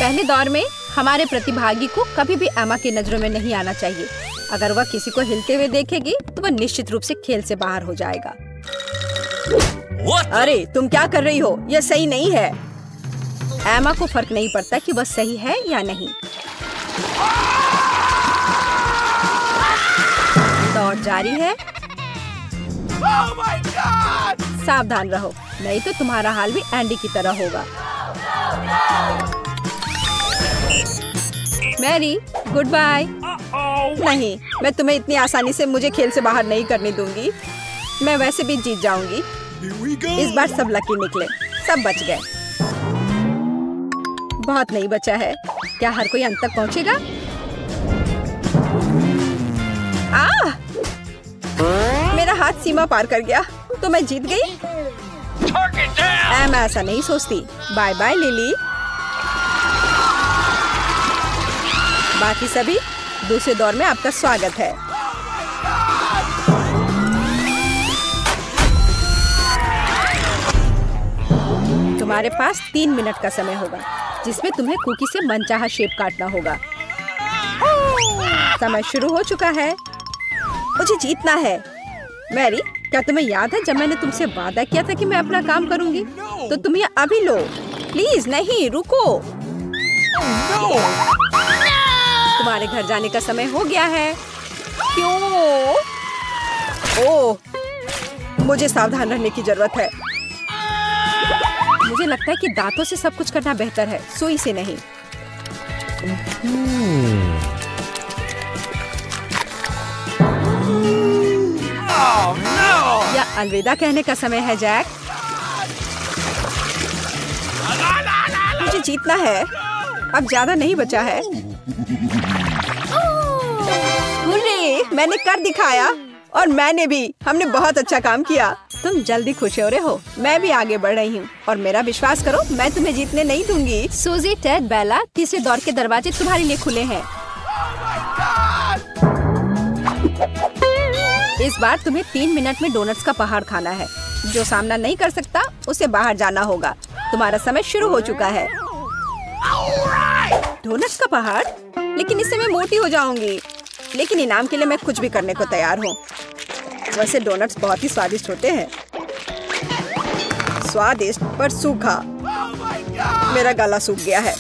पहले दौर में हमारे प्रतिभागी को कभी भी एमा की नजरों में नहीं आना चाहिए। अगर वह किसी को हिलते हुए देखेगी तो वह निश्चित रूप से खेल से बाहर हो जाएगा। अरे तुम क्या कर रही हो? यह सही नहीं है। एमा को फर्क नहीं पड़ता कि वह सही है या नहीं। दौड़ जारी है। Oh my God! सावधान रहो, नहीं तो तुम्हारा हाल भी एंडी की तरह होगा। Mary, good bye. नहीं, मैं तुम्हें इतनी आसानी से मुझे खेल से बाहर नहीं करने दूंगी। मैं वैसे भी जीत जाऊंगी। इस बार सब लकी निकले, सब बच गए। बहुत नहीं बचा है। क्या हर कोई अंत तक पहुंचेगा? मेरा हाथ सीमा पार कर गया, तो मैं जीत गई। मैं ऐसा नहीं सोचती। Bye bye Lily. बाकी सभी, दूसरे दौर में आपका स्वागत है। तुम्हारे पास 3 मिनट का समय होगा, जिसमें तुम्हें कुकी से मनचाहा शेप काटना होगा। समय शुरू हो चुका है। मुझे जीतना है। मैरी, क्या तुम्हें याद है जब मैंने तुमसे वादा किया था कि मैं अपना काम करूंगी? तो तुम ये अभी लो। प्लीज नहीं, रुको। तुम्हारे घर जाने का समय हो गया है। क्यों? ओह, मुझे सावधान रहने की जरूरत है। मुझे लगता है कि दांतों से सब कुछ करना बेहतर है, सुई से नहीं। Oh no! या अलविदा कहने का समय है जैक। मुझे जीतना है। अब ज्यादा नहीं बचा है। हुर्रे, मैंने कर दिखाया। और मैंने भी। हमने बहुत अच्छा काम किया। तुम जल्दी खुश हो रहे हो। मैं भी आगे बढ़ रही हूँ और मेरा विश्वास करो, मैं तुम्हें जीतने नहीं दूंगी। सूजी, टेड, बेला, तीसरे दौर के दरवाजे तुम्हारे लिए खुले हैं। इस बार तुम्हें 3 मिनट में डोनट्स का पहाड़ खाना है। जो सामना नहीं कर सकता उसे बाहर जाना होगा। तुम्हारा समय शुरू हो चुका है। डोनट्स का पहाड़? लेकिन इससे मैं मोटी हो जाऊंगी। लेकिन इनाम के लिए मैं कुछ भी करने को तैयार हूँ। वैसे डोनट्स बहुत ही स्वादिष्ट होते हैं। स्वादिष्ट पर सूखा। मेरा गला सूख गया है।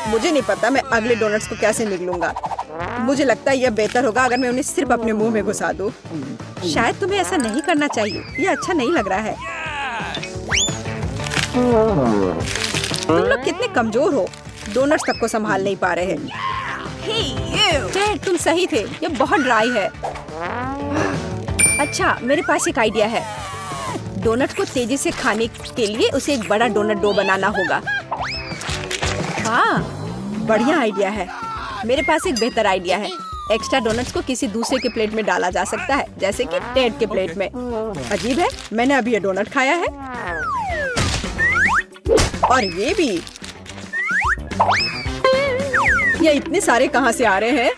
मुझे नहीं पता मैं अगले डोनट्स को कैसे निगलूंगा। मुझे लगता है यह बेहतर होगा अगर मैं उन्हें सिर्फ अपने मुंह में घुसा दूं। शायद तुम्हें ऐसा नहीं करना चाहिए। यह अच्छा नहीं लग रहा है। तुम लोग कितने कमजोर हो। डोनट्स तक को संभाल नहीं पा रहे हैं। तुम सही थे। यह बहुत ड्राई है। अच्छा, मेरे पास एक आइडिया है। डोनट को तेजी से खाने के लिए उसे एक बड़ा डोनट डो बनाना होगा। हाँ, बढ़िया आइडिया है। मेरे पास एक बेहतर आइडिया है। एक्स्ट्रा डोनट्स को किसी दूसरे के प्लेट में डाला जा सकता है, जैसे कि टेड के प्लेट में। अजीब है, मैंने अभी ये डोनट खाया है और ये भी। ये इतने सारे कहाँ से आ रहे हैं?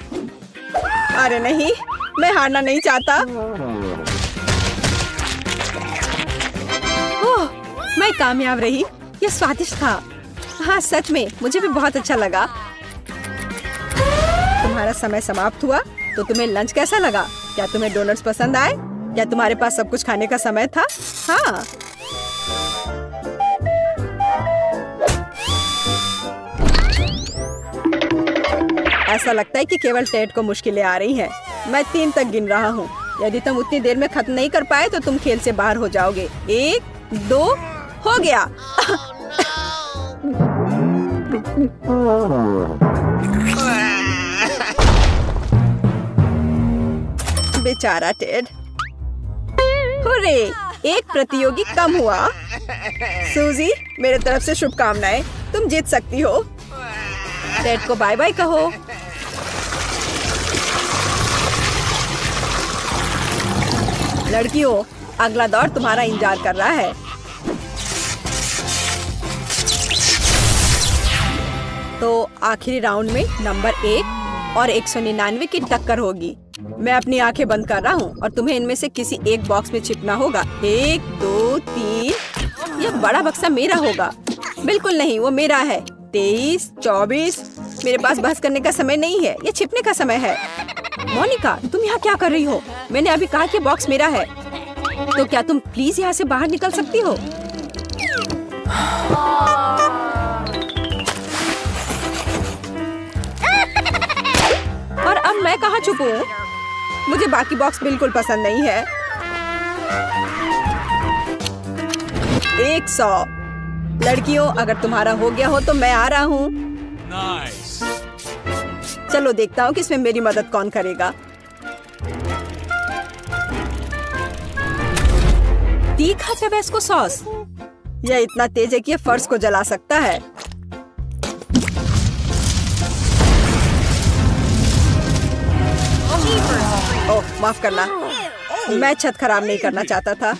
अरे नहीं, मैं हारना नहीं चाहता। ओह, मैं कामयाब रही। ये स्वादिष्ट था। हाँ, सच में मुझे भी बहुत अच्छा लगा। तुम्हारा समय समाप्त हुआ, तो तुम्हें लंच कैसा लगा? क्या तुम्हें डोनट्स पसंद आए? क्या तुम्हारे पास सब कुछ खाने का समय था? हाँ। ऐसा लगता है कि केवल टेड को मुश्किलें आ रही हैं। मैं 3 तक गिन रहा हूँ। यदि तुम उतनी देर में खत्म नहीं कर पाए तो तुम खेल से बाहर हो जाओगे। 1, 2, हो गया। बेचारा टेड। हुर्रे, एक प्रतियोगी कम हुआ। सूजी, मेरे तरफ से शुभकामनाएं। तुम जीत सकती हो। टेड को बाय बाय कहो। लड़कियों, अगला दौर तुम्हारा इंतजार कर रहा है। तो आखिरी राउंड में नंबर 1 और 199 की टक्कर होगी। मैं अपनी आंखें बंद कर रहा हूँ और तुम्हें इनमें से किसी एक बॉक्स में छिपना होगा। 1, 2, 3। यह बड़ा बक्सा मेरा होगा। बिल्कुल नहीं, वो मेरा है। 23, 24। मेरे पास बहस करने का समय नहीं है, ये छिपने का समय है। मोनिका, तुम यहाँ क्या कर रही हो? मैंने अभी कहा कि बॉक्स मेरा है। तो क्या तुम प्लीज यहाँ से बाहर निकल सकती हो? और अब मैं कहाँ छुपूं? मुझे बाकी बॉक्स बिल्कुल पसंद नहीं है। 100। लड़कियों, अगर तुम्हारा हो गया हो तो मैं आ रहा हूँ। Nice. चलो देखता हूँ कि इसमें मेरी मदद कौन करेगा। तीखा टबैस्को सॉस। यह इतना तेज है कि यह फर्श को जला सकता है। ओह, माफ करना। मैं छत खराब नहीं करना चाहता था।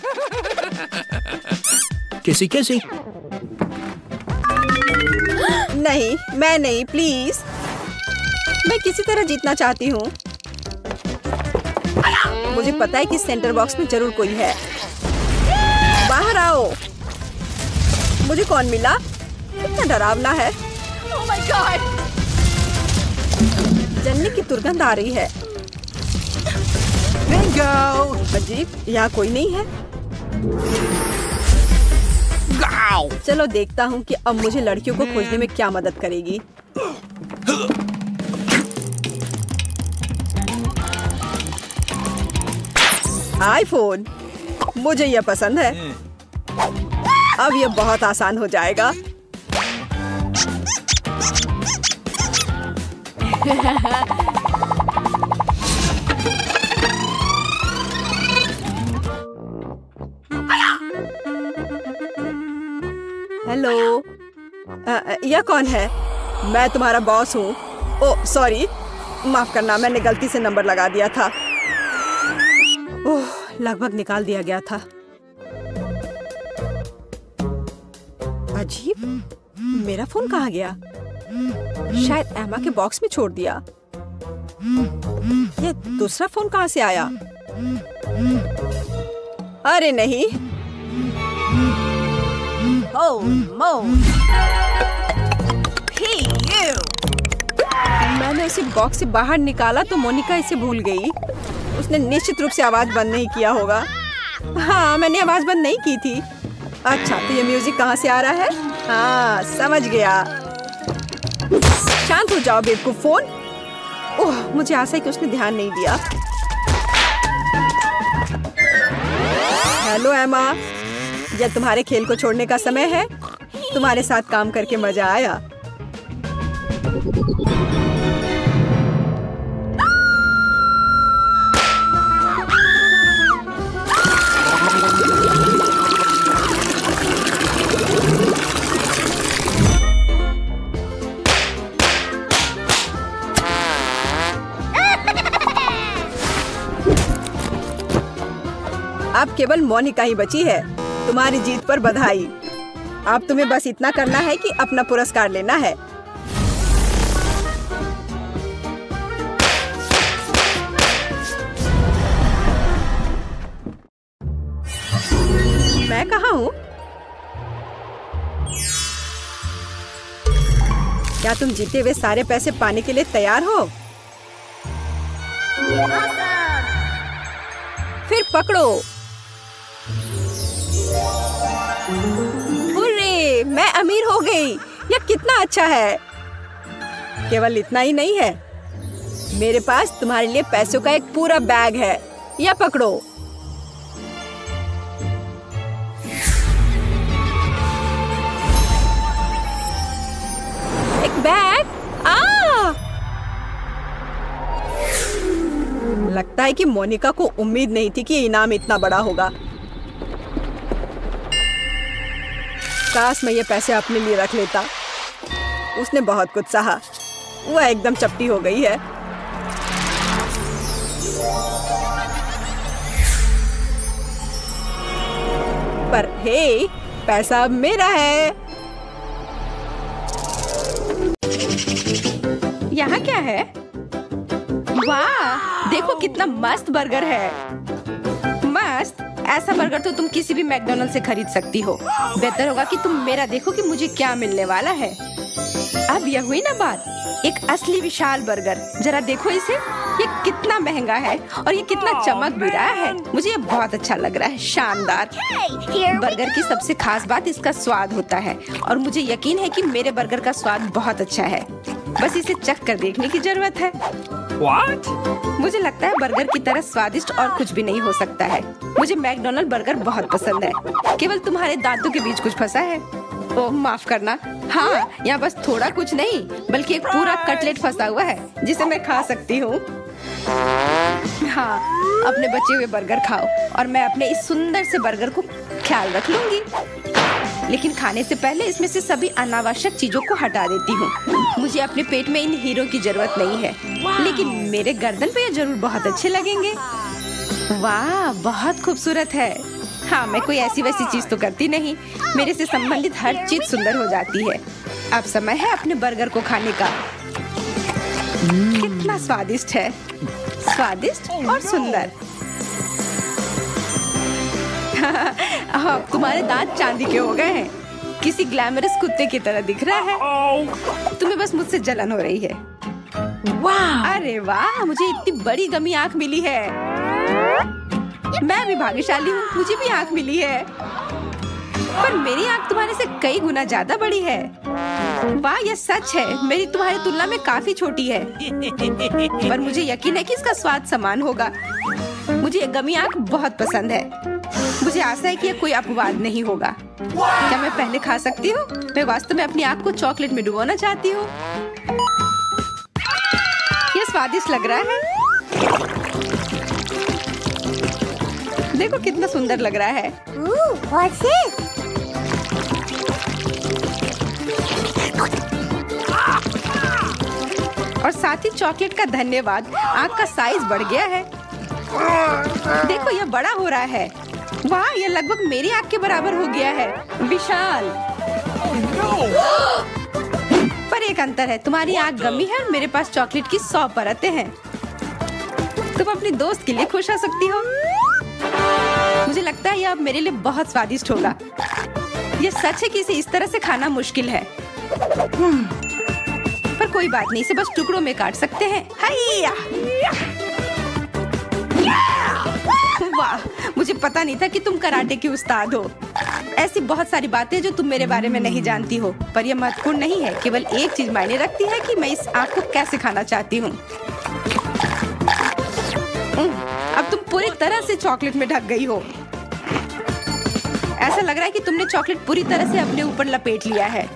किसी किसी नहीं, मैं नहीं, प्लीज। मैं किसी तरह जीतना चाहती हूँ। मुझे पता है कि सेंटर बॉक्स में जरूर कोई है। बाहर आओ। मुझे कौन मिला? कितना डरावना है। Oh my God! जलने की दुर्गंध आ रही है। बिंगो। अजीब, यहाँ कोई नहीं है। चलो देखता हूँ कि अब मुझे लड़कियों को खोजने में क्या मदद करेगी। आईफोन, मुझे यह पसंद है। अब यह बहुत आसान हो जाएगा। हेलो, यह कौन है? मैं तुम्हारा बॉस हूँ। ओह सॉरी, माफ करना, मैंने गलती से नंबर लगा दिया था। ओह, लगभग निकाल दिया गया था। अजीब, मेरा फोन कहाँ गया? शायद एमा के बॉक्स में छोड़ दिया। ये दूसरा फोन कहाँ से आया? अरे नहीं। Oh, Mo. Hey, you. मैंने उसे बॉक्स से बाहर निकाला तो मोनिका इसे भूल गई। उसने निश्चित रूप से आवाज बंद नहीं किया होगा। हाँ, मैंने आवाज बंद नहीं की थी। अच्छा, तो ये म्यूजिक कहाँ से आ रहा है? हाँ, समझ गया। शांत हो जाओ बेवकूफ फोन। ओह, मुझे आशा है कि उसने ध्यान नहीं दिया। हेलो एमा, यह तुम्हारे खेल को छोड़ने का समय है। तुम्हारे साथ काम करके मजा आया। अब केवल मोनिका ही बची है। तुम्हारी जीत पर बधाई। अब तुम्हें बस इतना करना है कि अपना पुरस्कार लेना है। मैं कहाँ हूँ? क्या तुम जीते हुए सारे पैसे पाने के लिए तैयार हो? फिर पकड़ो। हुर्रे, मैं अमीर हो गई। यह कितना अच्छा है। केवल इतना ही नहीं है, मेरे पास तुम्हारे लिए पैसों का एक पूरा बैग है। यह पकड़ो। एक बैग। लगता है कि मोनिका को उम्मीद नहीं थी कि इनाम इतना बड़ा होगा। काश मैं ये पैसे अपने लिए रख लेता। उसने बहुत कुछ सहा। वह एकदम चपटी हो गई है। पर हे, पैसा अब मेरा है। यहाँ क्या है? वाह, देखो कितना मस्त बर्गर है। मस्त? ऐसा बर्गर तो तुम किसी भी मैकडॉनल्ड से खरीद सकती हो। बेहतर होगा कि तुम मेरा देखो कि मुझे क्या मिलने वाला है। अब यह हुई ना बात, एक असली विशाल बर्गर। जरा देखो इसे, ये कितना महंगा है और ये कितना चमक भी रहा है। मुझे ये बहुत अच्छा लग रहा है, शानदार। बर्गर की सबसे खास बात इसका स्वाद होता है और मुझे यकीन है कि मेरे बर्गर का स्वाद बहुत अच्छा है। बस इसे चख कर देखने की जरूरत है। What? मुझे लगता है बर्गर की तरह स्वादिष्ट और कुछ भी नहीं हो सकता है। मुझे मैकडोनल्ड बर्गर बहुत पसंद है। केवल तुम्हारे दांतों के बीच कुछ फंसा है। ओह माफ करना। हाँ, यहाँ बस थोड़ा कुछ नहीं बल्कि एक पूरा कटलेट फंसा हुआ है जिसे मैं खा सकती हूँ। हाँ, अपने बचे हुए बर्गर खाओ और मैं अपने इस सुंदर से बर्गर को ख्याल रख लूंगी। लेकिन खाने से पहले इसमें से सभी अनावश्यक चीजों को हटा देती हूँ। मुझे अपने पेट में इन हीरो की जरूरत नहीं है, लेकिन मेरे गर्दन पे ये जरूर बहुत अच्छे लगेंगे। वाह, बहुत खूबसूरत है। हाँ, मैं कोई ऐसी वैसी चीज तो करती नहीं। मेरे से संबंधित हर चीज सुंदर हो जाती है। अब समय है अपने बर्गर को खाने का। कितना स्वादिष्ट है, स्वादिष्ट और सुंदर। अब तुम्हारे दांत चांदी के हो गए हैं। किसी ग्लैमरस कुत्ते की तरह दिख रहा है। तुम्हें बस मुझसे जलन हो रही है। वाह, अरे वाह, मुझे इतनी बड़ी गमी आंख मिली है। मैं भी भाग्यशाली हूँ, मुझे भी आंख मिली है। पर मेरी आंख तुम्हारे से कई गुना ज्यादा बड़ी है। वाह, यह सच है, मेरी तुम्हारी तुलना में काफी छोटी है। पर मुझे यकीन है कि इसका स्वाद समान होगा। मुझे ये गमी आंख बहुत पसंद है। मुझे आशा है कि यह कोई अपवाद नहीं होगा। क्या मैं पहले खा सकती हूँ? मैं वास्तव में अपनी आंख को चॉकलेट में डुबोना चाहती हूँ। यह स्वादिष्ट लग रहा है। देखो कितना सुंदर लग रहा है। What's this? और साथ ही चॉकलेट का धन्यवाद, आंख का साइज बढ़ गया है। देखो यह बड़ा हो रहा है। वाह, यह लगभग मेरी आंख के बराबर हो गया है। विशाल। पर एक अंतर है, तुम्हारी आंख गमी है और मेरे पास चॉकलेट की 100 परतें हैं। तुम अपनी दोस्त के लिए खुश हो सकती हो। मुझे लगता है यह अब मेरे लिए बहुत स्वादिष्ट होगा। यह सच है कि इसे इस तरह से खाना मुश्किल है। पर कोई बात नहीं, इसे बस टुकड़ों में काट सकते हैं। हाइया! वाह, मुझे पता नहीं था कि तुम कराटे की उस्ताद हो। ऐसी बहुत सारी बातें जो तुम मेरे बारे में नहीं जानती हो, पर यह महत्वपूर्ण नहीं है। केवल एक चीज मायने रखती है कि मैं इस आंख को कैसे खाना चाहती हूँ। अब तुम पूरी तरह से चॉकलेट में ढक गई हो। ऐसा लग रहा है कि तुमने चॉकलेट पूरी तरह से अपने ऊपर लपेट लिया है।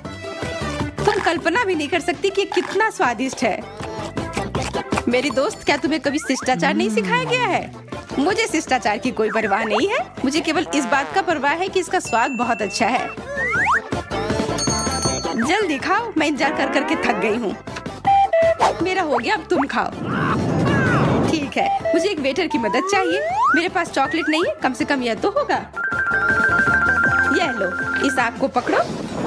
तुम कल्पना भी नहीं कर सकती कि कितना स्वादिष्ट है। मेरी दोस्त, क्या तुम्हें कभी शिष्टाचार नहीं सिखाया गया है? मुझे शिष्टाचार की कोई परवाह नहीं है। मुझे केवल इस बात का परवाह है कि इसका स्वाद बहुत अच्छा है। जल्दी खाओ, मैं इंतजार कर करके थक गई हूँ। मेरा हो गया, अब तुम खाओ। ठीक है, मुझे एक वेटर की मदद चाहिए। मेरे पास चॉकलेट नहीं है, कम से कम यह तो होगा। यह लो, इस आग को पकड़ो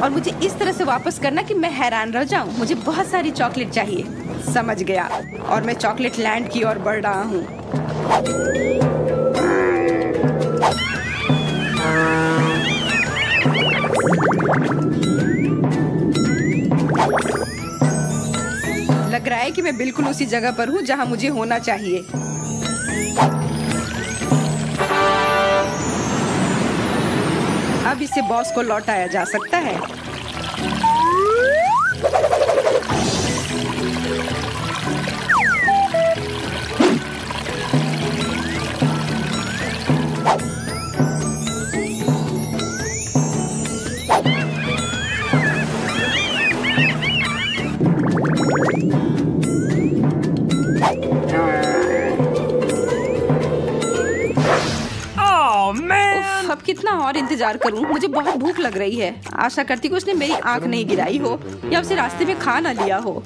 और मुझे इस तरह से वापस करना कि मैं हैरान रह जाऊं। मुझे बहुत सारी चॉकलेट चाहिए। समझ गया, और मैं चॉकलेट लैंड की ओर बढ़ रहा हूँ। लग रहा है कि मैं बिल्कुल उसी जगह पर हूँ जहाँ मुझे होना चाहिए। अब इसे बॉस को लौटाया जा सकता है। अब कितना और इंतजार करूं? मुझे बहुत भूख लग रही है। आशा करती हूँ उसने मेरी आंख नहीं गिराई हो या उसे रास्ते में खा ना लिया हो।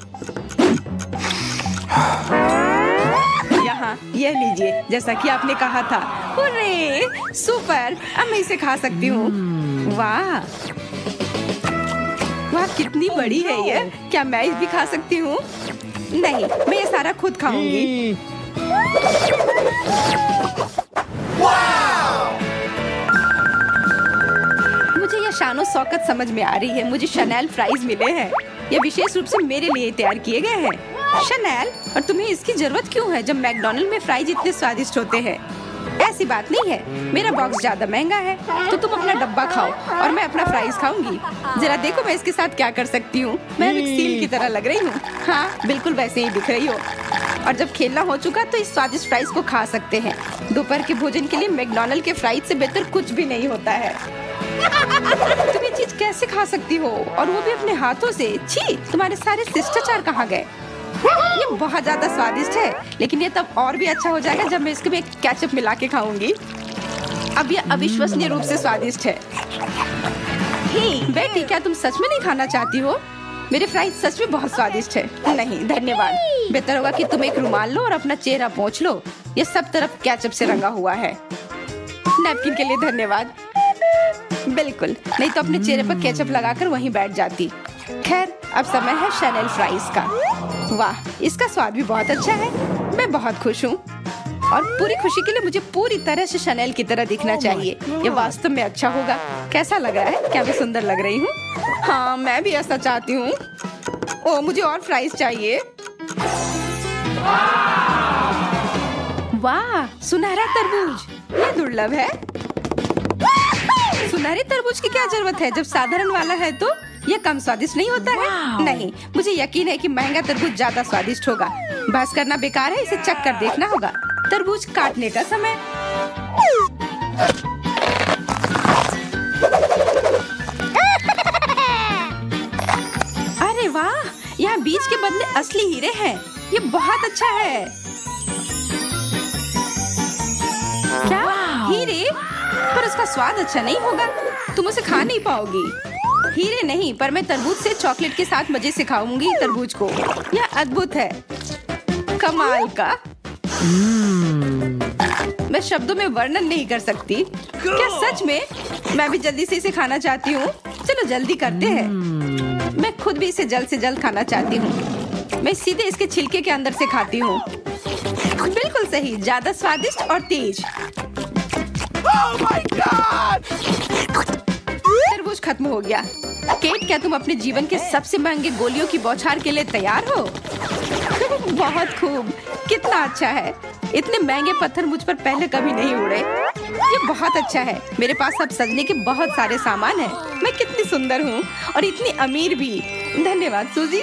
यहाँ, यह लीजिए, जैसा कि आपने कहा था। Hurray, super! अब मैं इसे खा सकती हूँ। वाह वाह, कितनी बड़ी है यह। क्या मैं इसे भी खा सकती हूँ? नहीं, मैं ये सारा खुद खाऊंगी। मुझे यह शानो शौकत समझ में आ रही है। मुझे शनैल फ्राइज मिले हैं। ये विशेष रूप से मेरे लिए तैयार किए गए हैं। शनेल, और तुम्हें इसकी जरूरत क्यों है जब मैकडॉनल्ड में फ्राइज इतने स्वादिष्ट होते हैं? ऐसी बात नहीं है, मेरा बॉक्स ज्यादा महंगा है, तो तुम अपना डब्बा खाओ और मैं अपना फ्राइज खाऊंगी। जरा देखो मैं इसके साथ क्या कर सकती हूँ। मैं एक सील की तरह लग रही हूँ। हाँ, बिल्कुल वैसे ही दिख रही हो। और जब खेलना हो चुका तो इस स्वादिष्ट फ्राइज को खा सकते हैं। दोपहर के भोजन के लिए मैकडॉनल्ड के फ्राइज से बेहतर कुछ भी नहीं होता है। तुम ये चीज कैसे खा सकती हो, और वो भी अपने हाथों से? छी, तुम्हारे सारे शिष्टाचार कहाँ गए? ये बहुत ज्यादा स्वादिष्ट है, लेकिन ये तब और भी अच्छा हो जाएगा जब मैं इसके में केचप मिला के खाऊंगी। अब ये अविश्वसनीय रूप से स्वादिष्ट है। बेटी, क्या तुम सच में नहीं खाना चाहती हो? मेरे फ्राइज सच में बहुत स्वादिष्ट है। नहीं, धन्यवाद। बेहतर होगा कि तुम एक रुमाल लो और अपना चेहरा पोंछ लो। ये सब तरफ केचप से रंगा हुआ है। नैपकिन के लिए धन्यवाद। बिल्कुल, नहीं तो अपने चेहरे पर केचप लगाकर वहीं बैठ जाती। खैर, अब समय है शनेल फ्राइज का। वाह, इसका स्वाद भी बहुत अच्छा है। मैं बहुत खुश हूँ, और पूरी खुशी के लिए मुझे पूरी तरह से शनेल की तरह दिखना चाहिए। ये वास्तव में अच्छा होगा। कैसा लग रहा है? क्या मैं सुंदर लग रही हूँ? हाँ, मैं भी ऐसा चाहती हूँ। ओह, मुझे और फ्राइज चाहिए। वाह, सुनहरा तरबूज, ये दुर्लभ है। सुनहरे तरबूज की क्या जरूरत है जब साधारण वाला है तो? ये कम स्वादिष्ट नहीं होता है? नहीं, मुझे यकीन है कि महंगा तरबूज ज्यादा स्वादिष्ट होगा। बहस करना बेकार है, इसे चख कर देखना होगा। तरबूज काटने का समय। अरे वाह, यहाँ बीज के बदले असली हीरे हैं। ये बहुत अच्छा है। क्या हीरे? पर उसका स्वाद अच्छा नहीं होगा। तुम उसे खा नहीं पाओगी। हीरे नहीं, पर मैं तरबूज से चॉकलेट के साथ मजे से खाऊंगी तरबूज को। यह अद्भुत है, कमाल का। मैं शब्दों में वर्णन नहीं कर सकती। क्या सच में? मैं भी जल्दी से इसे खाना चाहती हूँ। चलो जल्दी करते हैं। मैं खुद भी इसे जल्द से जल्द खाना चाहती हूँ। मैं सीधे इसके छिलके के अंदर से खाती हूँ। बिल्कुल सही, ज्यादा स्वादिष्ट और तेज। Oh my God! तरबूज खत्म हो गया। केट, क्या तुम अपने जीवन के सबसे महंगे गोलियों की बौछार के लिए तैयार हो? बहुत खूब, कितना अच्छा है। इतने महंगे पत्थर मुझ पर पहले कभी नहीं उड़े। ये बहुत अच्छा है। मेरे पास अब सजने के बहुत सारे सामान हैं। मैं कितनी सुंदर हूँ और इतनी अमीर भी। धन्यवाद सूजी।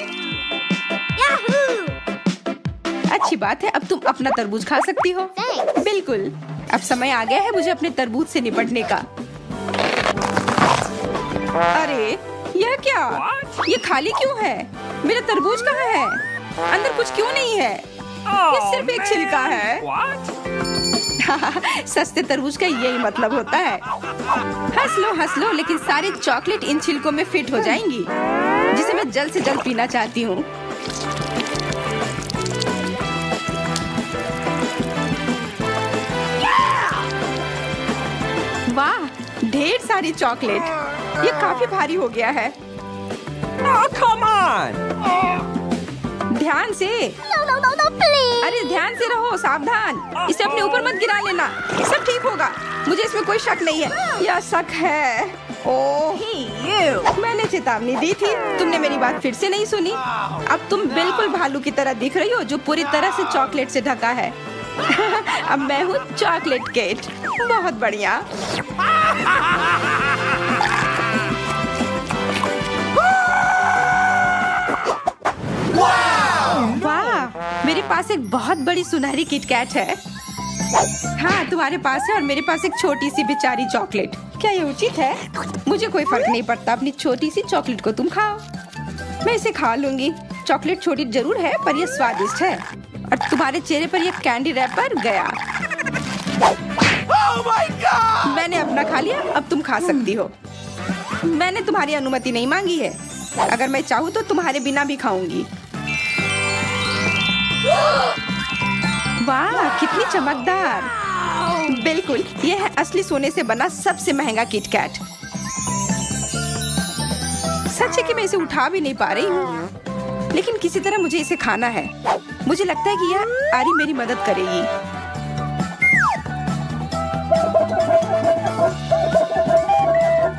अच्छी बात है, अब तुम अपना तरबूज खा सकती हो। बिल्कुल, अब समय आ गया है मुझे अपने तरबूज से निपटने का। अरे, यह क्या? ये खाली क्यों है? मेरा तरबूज कहाँ है? अंदर कुछ क्यों नहीं है? ये सिर्फ एक छिलका है। सस्ते तरबूज का यही मतलब होता है। हंस लो, लेकिन सारे चॉकलेट इन छिलकों में फिट हो जाएंगी, जिसे मैं जल्द से जल्द पीना चाहती हूँ। वाह, ढेर सारी चॉकलेट। ये काफी भारी हो गया है। Oh, come on! ध्यान से। No, please. अरे ध्यान से रहो, सावधान। इसे अपने ऊपर मत गिरा लेना। सब ठीक होगा, मुझे इसमें कोई शक नहीं है। यह शक है। ओह, मैंने चेतावनी दी थी, तुमने मेरी बात फिर से नहीं सुनी। अब तुम बिल्कुल भालू की तरह दिख रही हो जो पूरी तरह से चॉकलेट से ढका है। अब मैं हूँ चॉकलेट केट। बहुत बढ़िया। वाह, मेरे पास एक बहुत बड़ी सुनहरी किटकैट है। हाँ, तुम्हारे पास है और मेरे पास एक छोटी सी बेचारी चॉकलेट। क्या ये उचित है? मुझे कोई फर्क नहीं पड़ता, अपनी छोटी सी चॉकलेट को तुम खाओ। मैं इसे खा लूंगी। चॉकलेट छोटी जरूर है, पर यह स्वादिष्ट है। और तुम्हारे चेहरे पर यह कैंडी रैपर गया। Oh my God! मैंने अपना खा लिया, अब तुम खा सकती हो। मैंने तुम्हारी अनुमति नहीं मांगी है। अगर मैं चाहूँ तो तुम्हारे बिना भी खाऊंगी। वाह, कितनी चमकदार। बिल्कुल, यह है असली सोने से बना सबसे महंगा किटकैट। सच है कि मैं इसे उठा भी नहीं पा रही हूँ, लेकिन किसी तरह मुझे इसे खाना है। मुझे लगता है कि यह आरी मेरी मदद करेगी।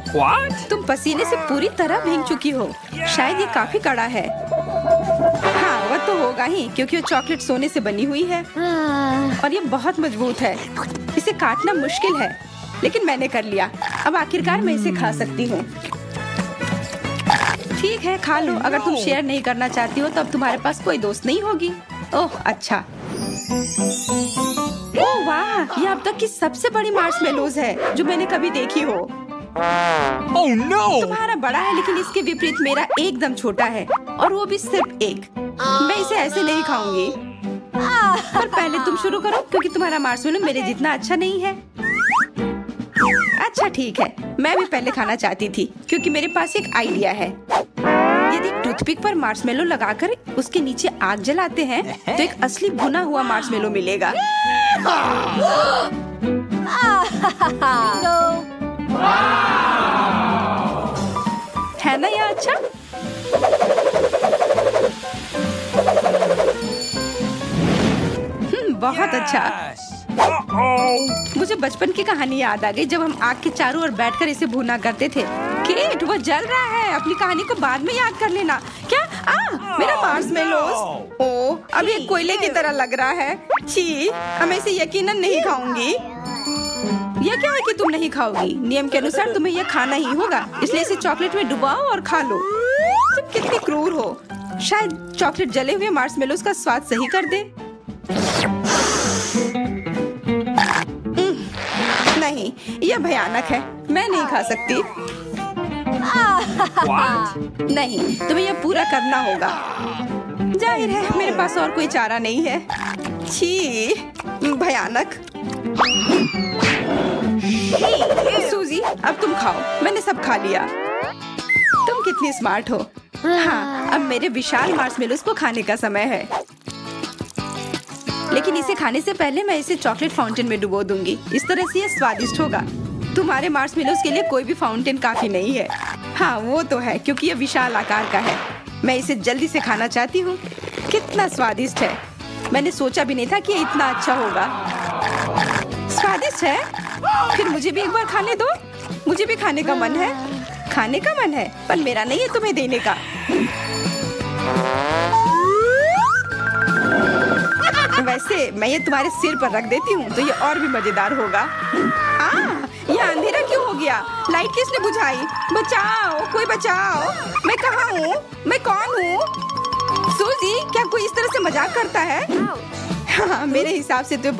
What? तुम पसीने से पूरी तरह भीग चुकी हो। शायद ये काफी कड़ा है। हाँ, वह तो होगा ही क्योंकि वो चॉकलेट सोने से बनी हुई है और ये बहुत मजबूत है। इसे काटना मुश्किल है, लेकिन मैंने कर लिया। अब आखिरकार मैं इसे खा सकती हूँ। ठीक है, खा लो। अगर तुम शेयर नहीं करना चाहती हो तो अब तुम्हारे पास कोई दोस्त नहीं होगी। ओह अच्छा। ओह वाह, ये अब तक की सबसे बड़ी मार्शमेलोज है जो मैंने कभी देखी हो। Oh no! तुम्हारा बड़ा है, लेकिन इसके विपरीत मेरा एकदम छोटा है, और वो भी सिर्फ एक। मैं इसे ऐसे नहीं खाऊंगी। पर पहले तुम शुरू करो क्योंकि तुम्हारा मार्शमेलो मेरे जितना अच्छा नहीं है। अच्छा ठीक है, मैं भी पहले खाना चाहती थी क्योंकि मेरे पास एक आइडिया है। यदि टूथपिक पर मार्शमेलो लगाकर उसके नीचे आग जलाते हैं तो एक असली भुना हुआ मार्शमेलो मिलेगा। है ना यह अच्छा? बहुत अच्छा। Yes. Uh-oh. मुझे बचपन की कहानी याद आ गई जब हम आग के चारों ओर बैठकर इसे भुना करते थे। केट, वो जल रहा है। अपनी कहानी को बाद में याद कर लेना। क्या? मेरा मार्शमेलोज। ओह, अब ये कोयले की तरह लग रहा है। छी, अब मैं इसे यकीनन नहीं खाऊंगी। यह क्या है कि तुम नहीं खाओगी? नियम के अनुसार तुम्हें यह खाना ही होगा, इसलिए इसे चॉकलेट में डुबाओ और खा लो। तुम कितनी क्रूर हो। शायद चॉकलेट जले हुए मार्शमेलोज का स्वाद सही कर दे। नहीं, यह भयानक है। मैं नहीं खा सकती। What? नहीं, तुम्हें यह पूरा करना होगा। जाहिर है मेरे पास और कोई चारा नहीं है। छी, भयानक। सूजी, अब तुम खाओ। मैंने सब खा लिया। तुम कितनी स्मार्ट हो। हाँ, अब मेरे विशाल मार्शमेलोज को खाने का समय है। लेकिन इसे खाने से पहले मैं इसे चॉकलेट फाउंटेन में डुबो दूंगी। इस तरह से यह स्वादिष्ट होगा। तुम्हारे मार्शमेलोज के लिए कोई भी फाउंटेन काफी नहीं है। हाँ, वो तो है क्योंकि यह विशाल आकार का है। मैं इसे जल्दी से खाना चाहती हूँ। कितना स्वादिष्ट है। मैंने सोचा भी नहीं था कि ये इतना अच्छा होगा। स्वादिष्ट है। फिर मुझे भी एक बार खाने दो। मुझे भी खाने का मन है। खाने का मन है, पर मेरा नहीं है तुम्हें देने का। वैसे मैं ये तुम्हारे सिर पर रख देती हूँ तो ये और भी मजेदार होगा। यहाँ अंधेरा क्यों हो गया? लाइट किसने बुझाई? बचाओ, कोई बचाओ। मैं कहाँ हूँ? मैं कौन हूँ? सूजी, क्या कोई इस तरह से मजाक करता है? हाँ, मेरे हिसाब से तो